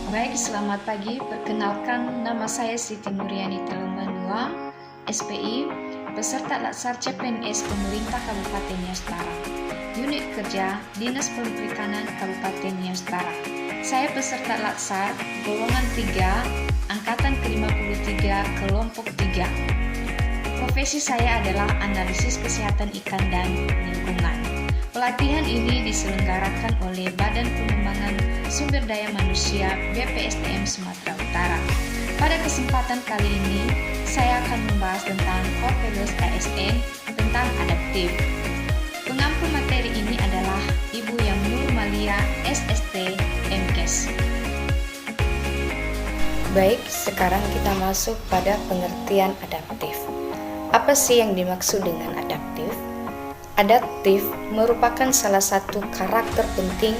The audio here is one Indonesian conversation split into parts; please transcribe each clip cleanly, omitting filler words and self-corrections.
Baik, selamat pagi. Perkenalkan, nama saya Siti Nuriani Telemanua, SPI, peserta Latsar CPNS Pemerintah Kabupaten Nias Utara, Unit Kerja Dinas Perikanan Kabupaten Nias Utara. Saya peserta Latsar golongan 3, angkatan ke-53, kelompok 3. Profesi saya adalah analisis kesehatan ikan dan lingkungan. Pelatihan ini diselenggarakan oleh Badan Pengembangan Sumber Daya Manusia BPSDM Sumatera Utara. Pada kesempatan kali ini, saya akan membahas tentang Core Values ASN tentang adaptif. Pengampu materi ini adalah Ibu Yang Nurmalia, SST, MKes. Baik, sekarang kita masuk pada pengertian adaptif. Apa sih yang dimaksud dengan adaptif? Adaptif merupakan salah satu karakter penting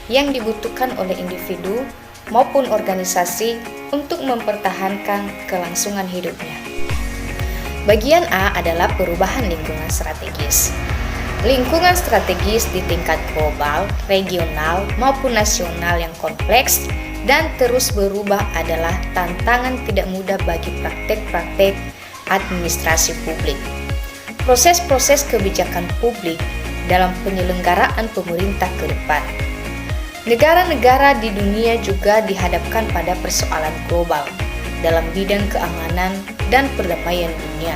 yang dibutuhkan oleh individu maupun organisasi untuk mempertahankan kelangsungan hidupnya. Bagian A adalah perubahan lingkungan strategis. Lingkungan strategis di tingkat global, regional, maupun nasional yang kompleks dan terus berubah adalah tantangan tidak mudah bagi praktek-praktek administrasi publik. Proses-proses kebijakan publik dalam penyelenggaraan pemerintah ke depan. Negara-negara di dunia juga dihadapkan pada persoalan global dalam bidang keamanan dan perdamaian dunia.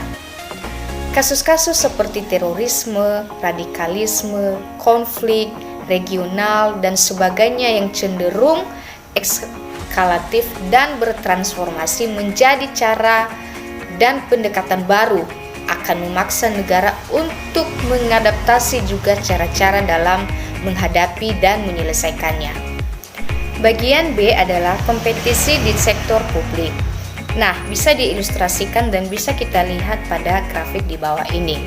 Kasus-kasus seperti terorisme, radikalisme, konflik regional, dan sebagainya yang cenderung eskalatif dan bertransformasi menjadi cara dan pendekatan baru akan memaksa negara untuk mengadaptasi juga cara-cara dalam menghadapi dan menyelesaikannya. Bagian B adalah kompetisi di sektor publik. Nah, bisa diilustrasikan dan bisa kita lihat pada grafik di bawah ini.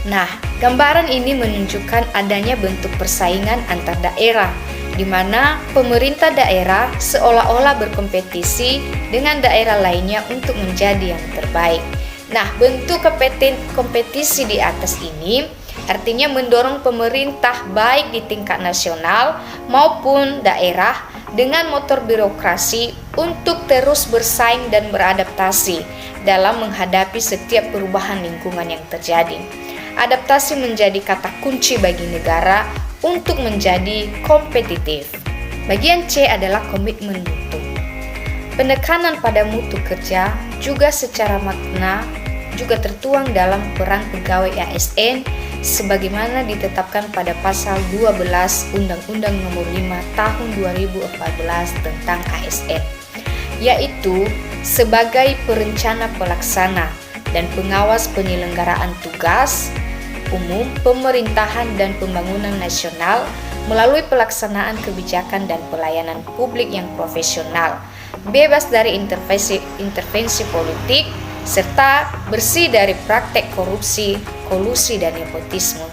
Nah, gambaran ini menunjukkan adanya bentuk persaingan antar daerah, di mana pemerintah daerah seolah-olah berkompetisi dengan daerah lainnya untuk menjadi yang terbaik. Nah, bentuk kompetisi di atas ini artinya mendorong pemerintah baik di tingkat nasional maupun daerah dengan motor birokrasi untuk terus bersaing dan beradaptasi dalam menghadapi setiap perubahan lingkungan yang terjadi. Adaptasi menjadi kata kunci bagi negara untuk menjadi kompetitif. Bagian C adalah komitmen mutu. Penekanan pada mutu kerja juga secara makna juga tertuang dalam peran pegawai ASN sebagaimana ditetapkan pada pasal 12 Undang-Undang Nomor 5 Tahun 2014 tentang ASN, yaitu sebagai perencana pelaksana dan pengawas penyelenggaraan tugas umum, pemerintahan dan pembangunan nasional melalui pelaksanaan kebijakan dan pelayanan publik yang profesional, bebas dari intervensi politik, serta bersih dari praktek korupsi, kolusi, dan nepotisme.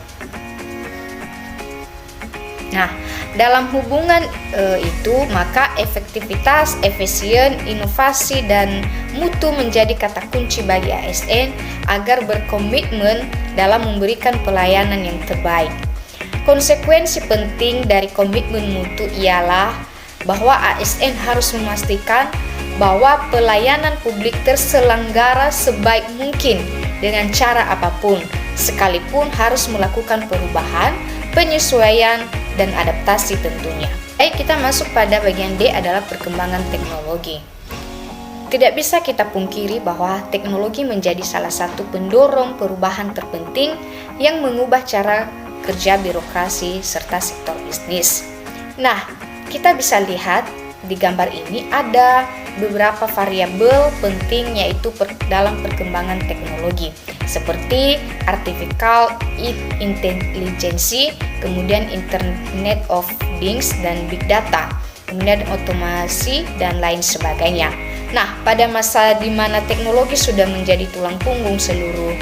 Nah, dalam hubungan itu, maka efektivitas, efisien, inovasi, dan mutu menjadi kata kunci bagi ASN agar berkomitmen dalam memberikan pelayanan yang terbaik. Konsekuensi penting dari komitmen mutu ialah bahwa ASN harus memastikan bahwa pelayanan publik terselenggara sebaik mungkin dengan cara apapun, sekalipun harus melakukan perubahan, penyesuaian, dan adaptasi tentunya. Baik, kita masuk pada bagian D adalah perkembangan teknologi. Tidak bisa kita pungkiri bahwa teknologi menjadi salah satu pendorong perubahan terpenting yang mengubah cara kerja birokrasi serta sektor bisnis. Nah, kita bisa lihat di gambar ini ada beberapa variabel penting yaitu dalam perkembangan teknologi seperti artificial intelligence, kemudian Internet of Things dan Big Data, kemudian otomasi dan lain sebagainya. Nah, pada masa di mana teknologi sudah menjadi tulang punggung seluruh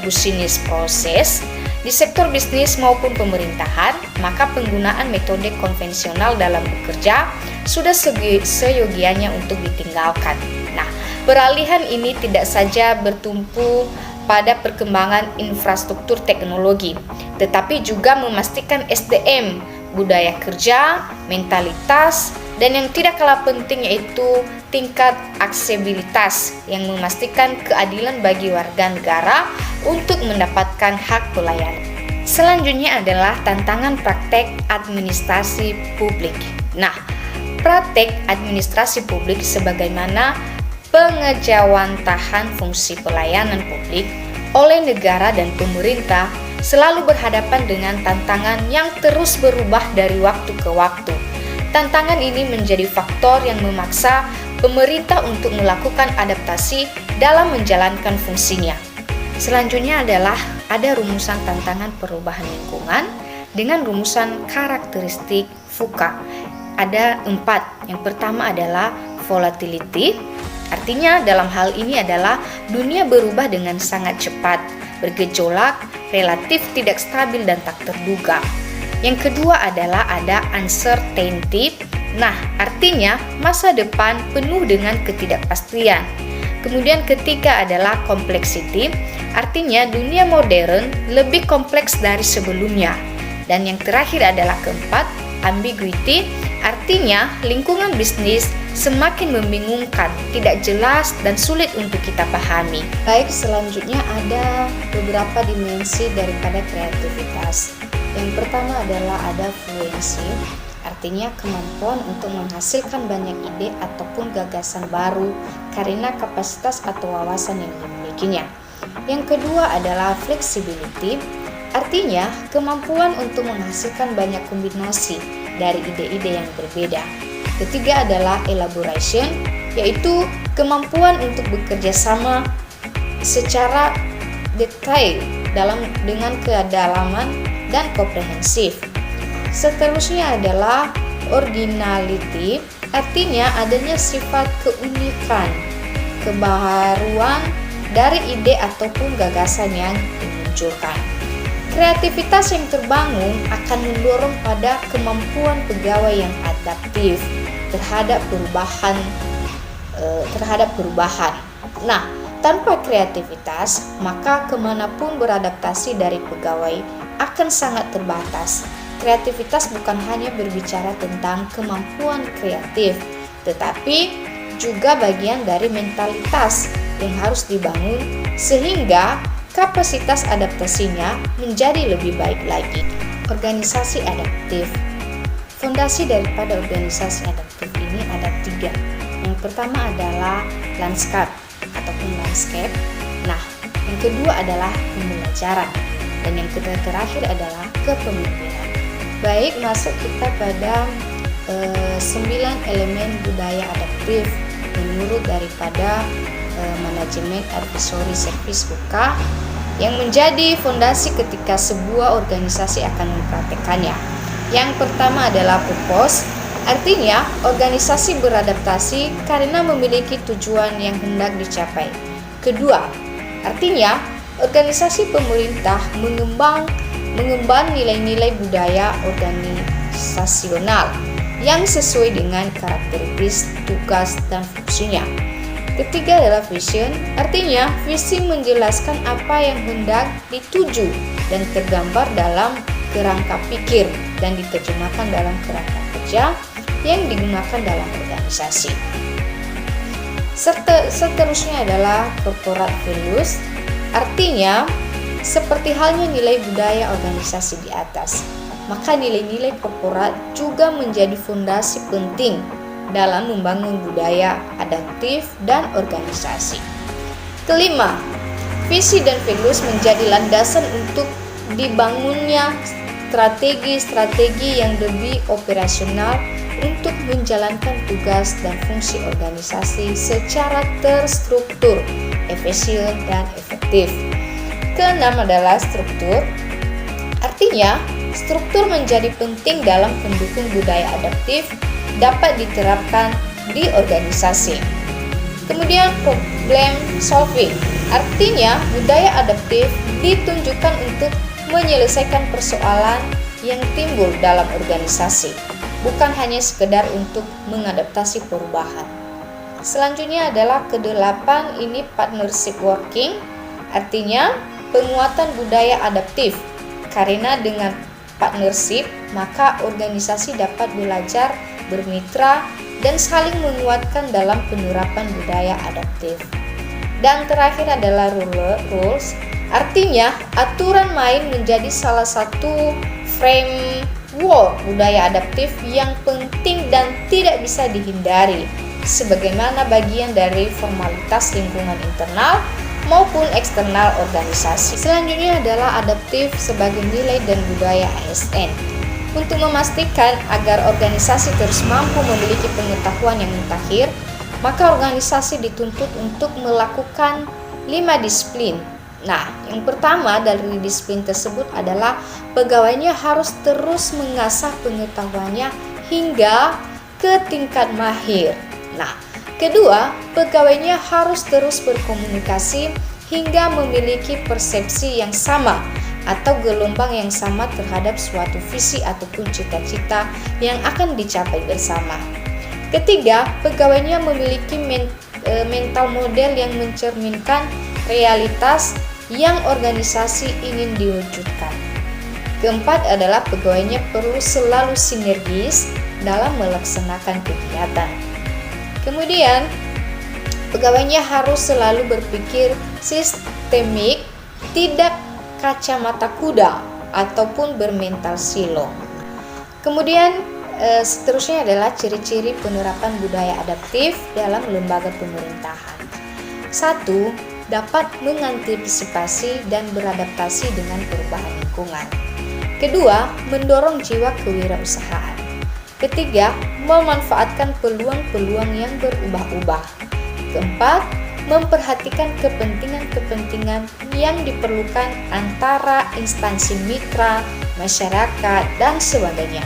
bisnis proses di sektor bisnis maupun pemerintahan, maka penggunaan metode konvensional dalam bekerja sudah seyogianya untuk ditinggalkan. Nah, peralihan ini tidak saja bertumpu pada perkembangan infrastruktur teknologi, tetapi juga memastikan SDM budaya kerja, mentalitas, dan yang tidak kalah penting yaitu tingkat aksesibilitas yang memastikan keadilan bagi warga negara untuk mendapatkan hak pelayanan. Selanjutnya adalah tantangan praktek administrasi publik. Nah, praktek administrasi publik sebagaimana pengejawantahan fungsi pelayanan publik oleh negara dan pemerintah selalu berhadapan dengan tantangan yang terus berubah dari waktu ke waktu. Tantangan ini menjadi faktor yang memaksa pemerintah untuk melakukan adaptasi dalam menjalankan fungsinya. Selanjutnya adalah ada rumusan tantangan perubahan lingkungan dengan rumusan karakteristik VUCA. Ada 4. Yang pertama adalah volatility. Artinya dalam hal ini adalah dunia berubah dengan sangat cepat, bergejolak, relatif tidak stabil dan tak terduga. Yang kedua adalah ada uncertainty. Nah, artinya masa depan penuh dengan ketidakpastian. Kemudian ketiga adalah complexity. Artinya dunia modern lebih kompleks dari sebelumnya. Dan yang terakhir adalah keempat, ambiguity. Artinya lingkungan bisnis semakin membingungkan, tidak jelas dan sulit untuk kita pahami. Baik, selanjutnya ada beberapa dimensi daripada kreativitas. Yang pertama adalah ada fluency, artinya kemampuan untuk menghasilkan banyak ide ataupun gagasan baru karena kapasitas atau wawasan yang dimilikinya. Yang kedua adalah flexibility, artinya kemampuan untuk menghasilkan banyak kombinasi dari ide-ide yang berbeda. Ketiga adalah elaboration, yaitu kemampuan untuk bekerja sama secara detail dengan kedalaman dan komprehensif. Seterusnya adalah originality, artinya adanya sifat keunikan, kebaharuan dari ide ataupun gagasan yang dimunculkan. Kreativitas yang terbangun akan mendorong pada kemampuan pegawai yang adaptif terhadap perubahan. Nah, tanpa kreativitas, maka kemanapun beradaptasi dari pegawai akan sangat terbatas. Kreativitas bukan hanya berbicara tentang kemampuan kreatif, tetapi juga bagian dari mentalitas yang harus dibangun sehingga kapasitas adaptasinya menjadi lebih baik lagi. Organisasi adaptif. Fondasi daripada organisasi adaptif ini ada 3. Yang pertama adalah landscape. Nah, yang kedua adalah pembelajaran. Dan yang terakhir adalah kepemimpinan. Baik, masuk kita pada 9 elemen budaya adaptif menurut daripada manajemen advisory service VUCA yang menjadi fondasi ketika sebuah organisasi akan mempraktekannya. Yang pertama adalah purpose, artinya organisasi beradaptasi karena memiliki tujuan yang hendak dicapai. Kedua, artinya organisasi pemerintah mengemban nilai-nilai budaya organisasional yang sesuai dengan karakteristik tugas dan fungsinya. Ketiga adalah vision, artinya visi menjelaskan apa yang hendak dituju dan tergambar dalam kerangka pikir dan diterjemahkan dalam kerangka kerja yang digunakan dalam organisasi. Seterusnya adalah corporate values, artinya seperti halnya nilai budaya organisasi di atas, maka nilai-nilai korporat juga menjadi fondasi penting dalam membangun budaya adaptif dan organisasi. Kelima, visi dan values menjadi landasan untuk dibangunnya strategi-strategi yang lebih operasional untuk menjalankan tugas dan fungsi organisasi secara terstruktur, efisien, dan efektif. Keenam adalah struktur, artinya struktur menjadi penting dalam pendukung budaya adaptif dapat diterapkan di organisasi. Kemudian problem solving, artinya budaya adaptif ditunjukkan untuk menyelesaikan persoalan yang timbul dalam organisasi, bukan hanya sekedar untuk mengadaptasi perubahan. Selanjutnya adalah ke-8, ini partnership working, artinya penguatan budaya adaptif karena dengan partnership, maka organisasi dapat belajar, bermitra, dan saling menguatkan dalam penerapan budaya adaptif. Dan terakhir adalah rules, artinya aturan main menjadi salah satu framework budaya adaptif yang penting dan tidak bisa dihindari, sebagaimana bagian dari formalitas lingkungan internal maupun eksternal organisasi. Selanjutnya adalah adaptif sebagai nilai dan budaya ASN. Untuk memastikan agar organisasi terus mampu memiliki pengetahuan yang mutakhir, maka organisasi dituntut untuk melakukan 5 disiplin. Nah, yang pertama dari disiplin tersebut adalah pegawainya harus terus mengasah pengetahuannya hingga ke tingkat mahir. Nah, kedua, pegawainya harus terus berkomunikasi hingga memiliki persepsi yang sama atau gelombang yang sama terhadap suatu visi ataupun cita-cita yang akan dicapai bersama. Ketiga, pegawainya memiliki mental model yang mencerminkan realitas yang organisasi ingin diwujudkan. Keempat adalah pegawainya perlu selalu sinergis dalam melaksanakan kegiatan. Kemudian, pegawainya harus selalu berpikir sistemik, tidak kacamata kuda ataupun bermental silo. Kemudian seterusnya adalah ciri-ciri penerapan budaya adaptif dalam lembaga pemerintahan. 1. Dapat mengantisipasi dan beradaptasi dengan perubahan lingkungan. Kedua, mendorong jiwa kewirausahaan. Ketiga, memanfaatkan peluang-peluang yang berubah-ubah. Keempat, memperhatikan kepentingan-kepentingan yang diperlukan antara instansi mitra, masyarakat, dan sebagainya.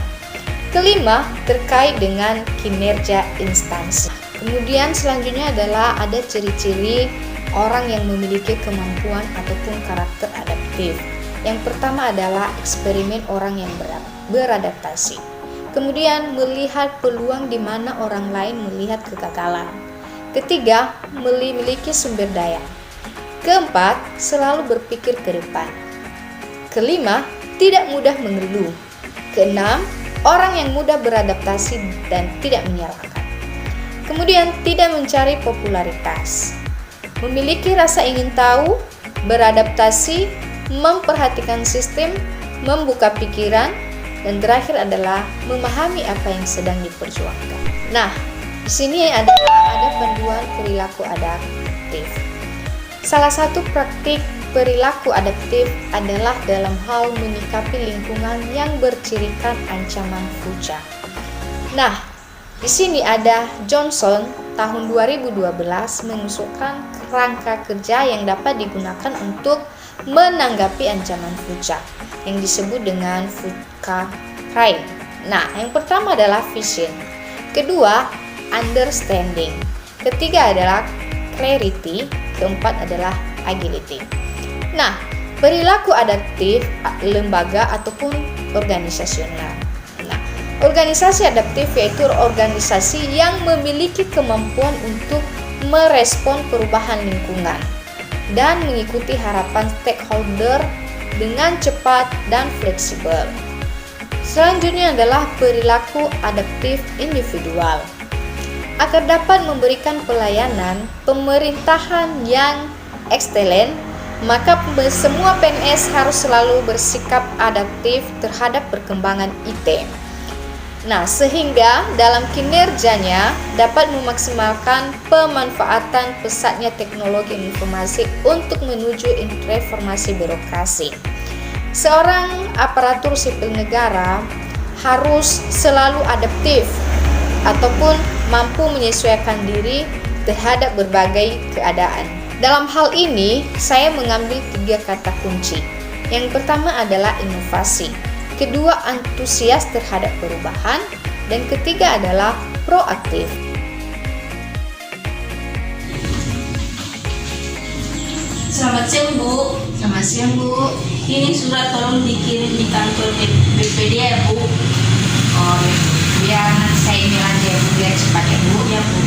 Kelima, terkait dengan kinerja instansi. Kemudian selanjutnya adalah ada ciri-ciri orang yang memiliki kemampuan ataupun karakter adaptif. Yang pertama adalah eksperimen orang yang beradaptasi. Kemudian melihat peluang di mana orang lain melihat kegagalan. Ketiga, memiliki sumber daya. Keempat, selalu berpikir ke depan. Kelima, tidak mudah mengeluh. Keenam, orang yang mudah beradaptasi dan tidak menyerahkan. Kemudian, tidak mencari popularitas. Memiliki rasa ingin tahu, beradaptasi, memperhatikan sistem, membuka pikiran, dan terakhir adalah memahami apa yang sedang diperjuangkan. Nah, di sini ada panduan perilaku adaptif. Salah satu praktik perilaku adaptif adalah dalam hal menyikapi lingkungan yang bercirikan ancaman fuja. Nah, di sini ada Johnson tahun 2012 mengusulkan kerangka kerja yang dapat digunakan untuk menanggapi ancaman fuja yang disebut dengan future crime. Nah, yang pertama adalah vision. Kedua, understanding. Ketiga adalah clarity. Keempat adalah agility. Nah, perilaku adaptif lembaga ataupun organisasional. Nah, organisasi adaptif yaitu organisasi yang memiliki kemampuan untuk merespon perubahan lingkungan dan mengikuti harapan stakeholder dengan cepat dan fleksibel. Selanjutnya adalah perilaku adaptif individual. Agar dapat memberikan pelayanan pemerintahan yang ekselen, maka semua PNS harus selalu bersikap adaptif terhadap perkembangan IT. Nah, sehingga dalam kinerjanya dapat memaksimalkan pemanfaatan pesatnya teknologi informasi untuk menuju reformasi birokrasi. Seorang aparatur sipil negara harus selalu adaptif ataupun mampu menyesuaikan diri terhadap berbagai keadaan. Dalam hal ini, saya mengambil 3 kata kunci. Yang pertama adalah inovasi. Kedua, antusias terhadap perubahan. Dan ketiga adalah proaktif. Selamat siang, Bu. Selamat siang, Bu. Ini surat tolong dikirim di kantor BPD ya, Bu. Oh, biar nanti saya email aja ya, Bu, biar cepat ya, Bu. Ya, Bu.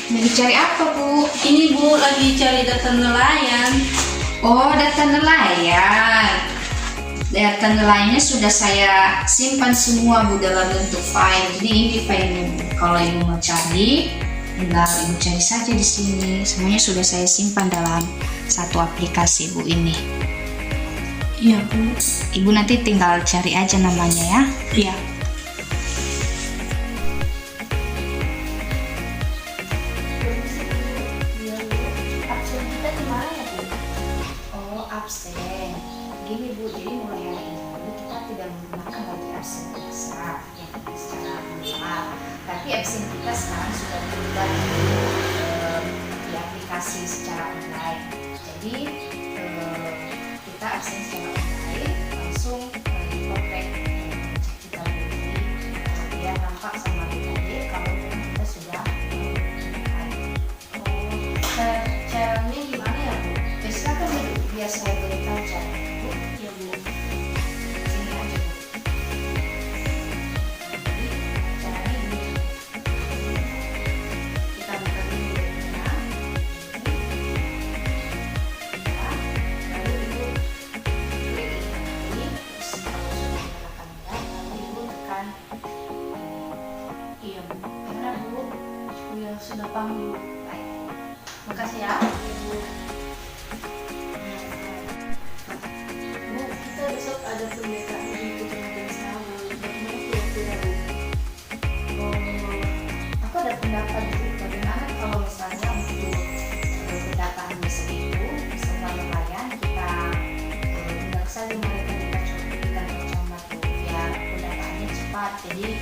Lagi cari apa, Bu? Ini, Bu, lagi cari daftar nelayan. Oh, data nelayan. Data nelayannya sudah saya simpan semua Bu dalam bentuk file. Jadi ini file kalau Ibu mau cari, tinggal Ibu cari saja di sini. Semuanya sudah saya simpan dalam satu aplikasi Bu ini. Iya Bu. Ibu nanti tinggal cari aja namanya ya. Iya. Absen kita di mana ya Bu? Oh, absen. Gini Bu, jadi mulai hari ini kita tidak menggunakan lagi absen biasa yang secara manual. Tapi absen kita sekarang sudah berubah di aplikasi secara online. Jadi kita absen secara online langsung kontak kita beri biar nampak sama BKD kalau kita sudah caranya gimana ya Bu? Silakan duduk biar saya beritahu caranya Bu. Iya Bu. Sini aja Bu. Jadi caranya gini. Kita buka dulu webnya. Ya, lalu Ibu klik ini. Terus kalau sudah menyalakan ya, lalu Ibu tekan Iya Bu. mana Bu? Iya sudah paham Bu. Baik. Makasih ya. Bu, kita besok ada pemeriksaan di Kecamatan Sawu. Bagaimana kira-kira Bu? Aku ada pendapat Bu, bagaimana kalau misalnya untuk pendataan besok itu semua nelayan kita undang saja mereka di kantor camat Bu, biar pendataannya cepat. Jadi